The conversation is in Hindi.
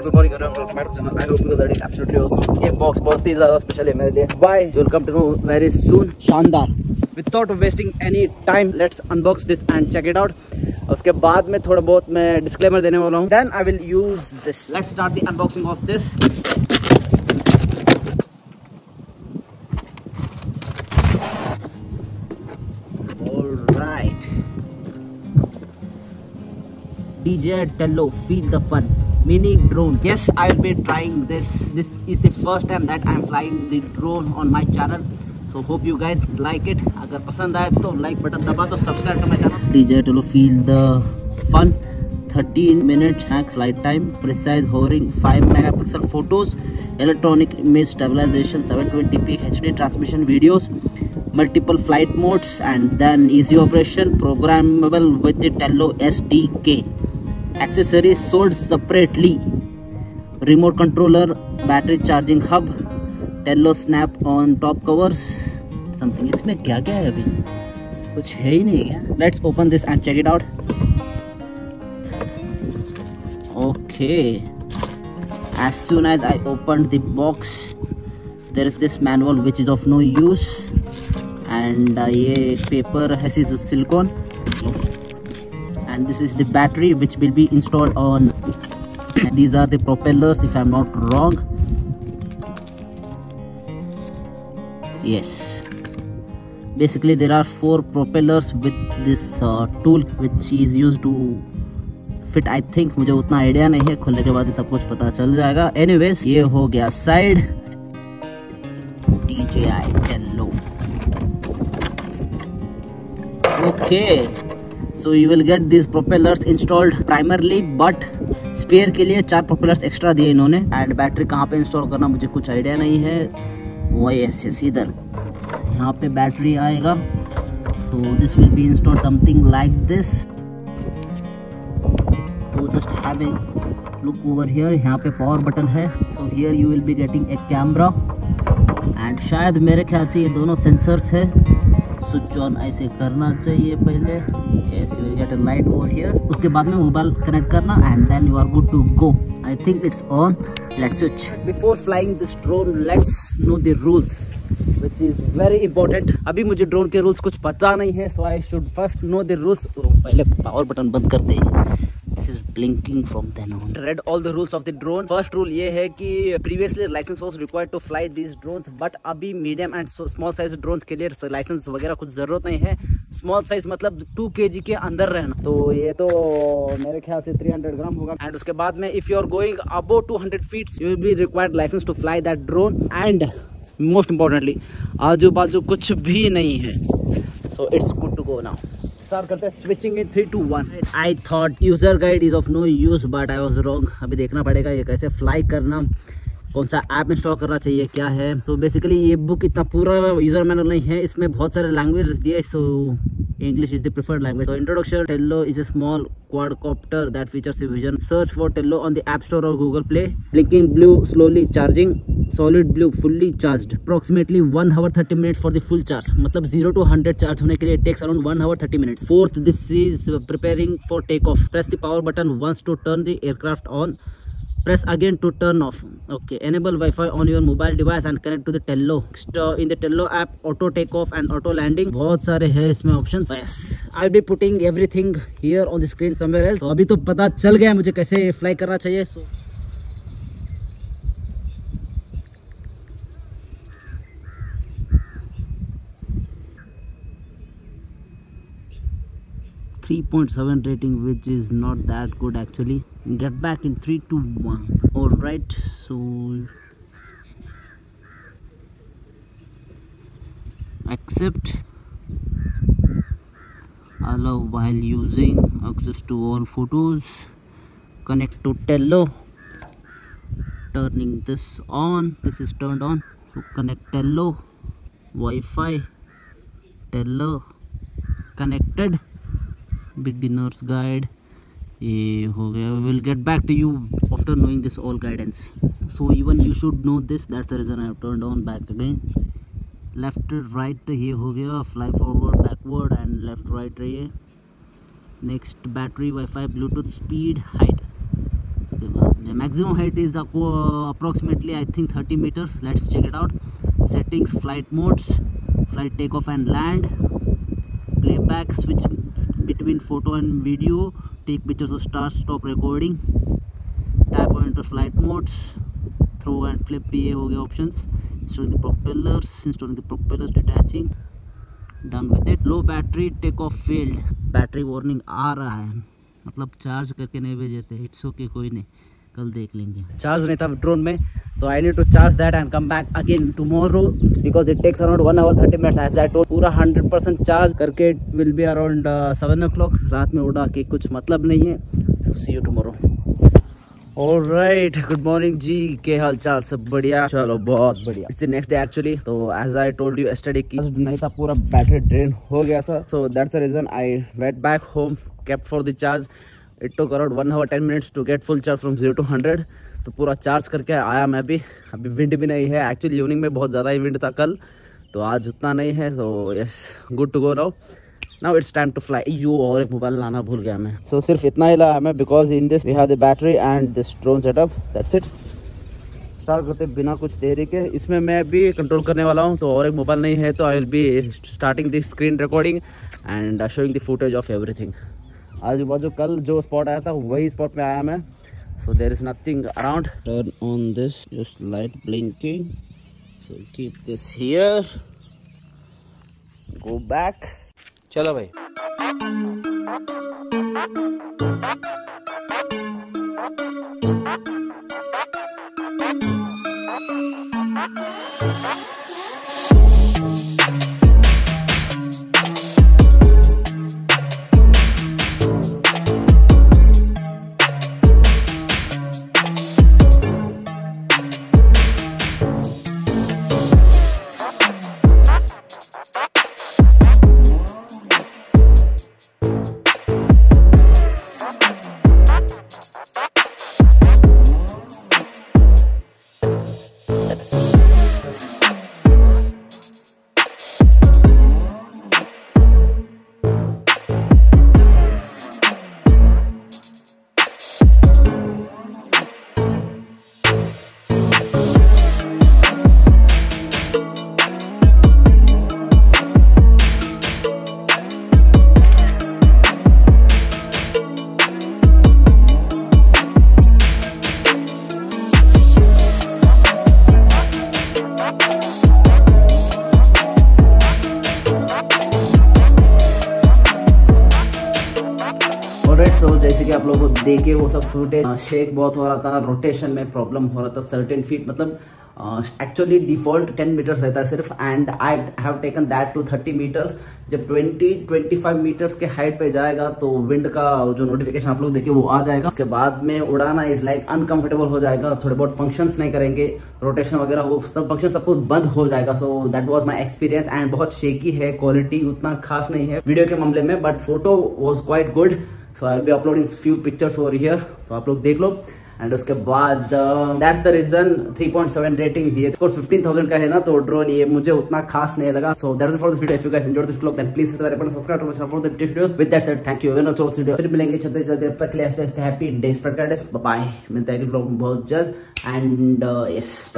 Good morning everyone, I hope you are absolutely awesome. ये बॉक्स बहुत ही ज़्यादा स्पेशल है मेरे लिए। Bye, you will come to know very soon. शानदार। Without wasting any time, let's unbox this and check it out. उसके बाद में थोड़ा बहुत मैं डिस्क्लेमर देने वाला हूँ। Then I will use this. Let's start the unboxing of this. Alright, DJI TELLO, feel the fun. Mini drone. Yes, I will be trying this. This is the first time that I am flying the drone on my channel. So hope you guys like it. अगर पसंद आए तो लाइक बटन दबा दो, सब्सक्राइब कर मेरा channel. DJI TELLO, feel the fun. 13 minutes max flight time, precise hovering, 5 megapixel photos, electronic image stabilization, 720p HD transmission videos, multiple flight modes, and then easy operation, programmable with the TELLO SDK. Accessories sold separately, remote controller, battery charging hub, TELLO snap on top covers. Something इसमें क्या क्या है? अभी कुछ है ही नहीं क्या? Let's open this and check it out. Okay, as soon as I opened the box, there is this manual which is of no use, and ये paper has is silicone, and this is the battery which will be installed on. These are the propellers, if I'm not wrong. Yes, basically there are 4 propellers with this tool which is used to fit. I think मुझे उतना आइडिया नहीं है, खुलने के बाद ही सब कुछ पता चल जाएगा। एनीवेज, ये हो गया side. DJI TELLO. Okay, so you will get these propellers installed primarily, but spare के लिए 4 propellers एक्स्ट्रा दिए इन्होंने। एंड बैटरी कहाँ पे इंस्टॉल करना मुझे कुछ आइडिया नहीं है। वो ऐसे इधर यहाँ पे बैटरी आएगा। So this will be installed something like this. So just have a look over here. यहाँ पे पावर बटन है। So here you will be getting a camera, and शायद मेरे ख्याल से ये दोनों सेंसर्स है। स्विच ऑन ऐसे करना चाहिए पहले। Yes, you will get a light over here. उसके बाद में मोबाइल कनेक्ट करना, and then you are good to go. I think it's on. Let's switch. Before flying this drone, let's know the rules, which is very important. अभी मुझे ड्रोन के रूल्स कुछ पता नहीं है, so I should first know the rules. पहले पावर बटन बंद करते हैं। This is blinking from then on. Read all the rules of the drone. First rule ये है कि previously license was required to fly these drones, but अभी medium and small size drones के लिए license वगैरह कुछ जरूरत नहीं है। Small size मतलब 2 kg के अंदर रहना। तो ये तो मेरे ख्याल से 300 ग्राम होगा। And उसके बाद में if you are going above 200 feet, you will be required license to fly that drone. And most importantly, आजू बाजू कुछ भी नहीं है। So it's good to go now. Start करते हैं। Switching in 3, 2, 1। I thought user guide is of no use, but I was wrong. अभी देखना पड़ेगा ये कैसे फ्लाई करना, कौन सा ऐप इंस्टॉल करना चाहिए, क्या है। तो बेसिकली ये बुक इतना पूरा यूजर मैनुअल नहीं है, इसमें बहुत सारे लैंग्वेज दिए। So English is the preferred language. So introduction, TELLO is a small quadcopter that features a vision. Search for TELLO on the App Store or Google Play. Blinking blue, slowly charging. Solid blue, fully charged. Approximately 1 hour 30 minutes for the full charge. मतलब 0 to 100 चार्ज होने के लिए takes around 1 hour 30 minutes. Fourth, this is preparing for takeoff. Press the power button once to turn the aircraft on. Press again to turn off. Okay, enable Wi-Fi on your mobile device and connect to the TELLO. In the TELLO app, auto takeoff and auto landing. बहुत सारे हैं इसमें options. Yes, I'll be putting everything here on the screen somewhere else. तो अभी तो पता चल गया मुझे कैसे फ्लाई करना चाहिए। So 3.7 rating, which is not that good actually. Get back in 3, 2, 1. All right, so accept, allow while using, access to all photos, connect to TELLO, turning this on. This is turned on, so connect TELLO, Wi-Fi, TELLO connected. Beginner's guide ये हो गया। We will get back to you after knowing this all guidance. So even you should know this. That's the reason I have turned on back again. Left right ये हो गया। Fly forward, backward and left right रहिए। Next battery, Wi-Fi, Bluetooth, speed, height। इसके बाद में maximum height is approximately I think 30 meters. Let's check it out. Settings, flight modes, flight takeoff and land, playback, switch between photo and video, take pictures of start stop recording, tap on enter flight modes, throw and flip, ये हो गया options. Installing the propellers, detaching, done with it. Low battery, take off failed, battery warning आ रहा है, मतलब चार्ज करके नहीं भेजे थे. इट्स ओके, कोई नहीं, कल देख लेंगे. चार्ज नहीं था ड्रोन में, तो I need to charge that and come back again tomorrow because it takes around 1 hour 30 minutes as I told. पूरा 100% चार्ज करके विल बी अराउंड 7 o'clock. रात में उड़ा के कुछ मतलब नहीं है. So see you tomorrow. Alright, good morning जी, के हाल चाल? सब बढ़िया? चलो बहुत बढ़िया. It's the next day actually. तो as I told you yesterday की नहीं था, पूरा बैटरी ड्रेन हो गया था. So that's the reason I went back home, kept for the charge. It took around 1 hour 10 minutes to get full charge from 0 to 100. तो पूरा चार्ज करके आया मैं भी. अभी विंड भी नहीं है एक्चुअली. इवनिंग में बहुत ज़्यादा ही विंड था कल, तो आज उतना नहीं है. So yes, good to go now it's time to fly. You और एक मोबाइल लाना भूल गया मैं. सो सिर्फ इतना ही लाया मैं because in this we have the battery and this drone setup. That's it. Start करते बिना कुछ देरी के. इसमें मैं भी कंट्रोल करने वाला हूँ, तो और एक मोबाइल नहीं है, तो I will be starting the screen recording and showing the footage of everything. आजू बाजू कल जो स्पॉट आया था वही स्पॉट में आया मैं. So there is nothing around. Turn on this, just light blinking. So keep this here, go back. चलो भाई. तो जैसे कि आप लोगों को देखे वो सब फुटेज, शेक बहुत हो रहा था, रोटेशन में प्रॉब्लम हो रहा था. सर्टेन फीट मतलब एक्चुअली डिफॉल्ट 10 मीटर्स रहता है सिर्फ, and I have taken that to 30 metres. जब 20-25 मीटर्स के हाइट पे जाएगा तो विंड का जो नोटिफिकेशन आप लोग देखिए वो आ जाएगा. उसके बाद में उड़ाना इज लाइक अनकंफर्टेबल हो जाएगा. थोड़े बहुत फंक्शंस नहीं करेंगे, रोटेशन वगैरह वो सब फंक्शन सब कुछ बंद हो जाएगा. So that was my experience and बहुत शेकी है. क्वालिटी उतना खास नहीं है वीडियो के मामले में, but photo was quite good. So I will be uploading few pictures over here, तो आप लोग देख लो. एंड उसके बाद दैट्स द रीजन 3.7 रेटिंग दिए. 15,000 का है ना, तो ड्रोन ये मुझे उतना खास नहीं लगा. So that's it for this video. If you guys enjoyed this vlog then please hit the button, subscribe to my channel for the next video. With that said thank you very much for this video. फिर मिलेंगे चलते चलते, तब तक के लिए ऐसे हैप्पी डे, स्पेड कर डे. बाय. मिलते हैं ब्लॉग में बहुत जल्द. And yes.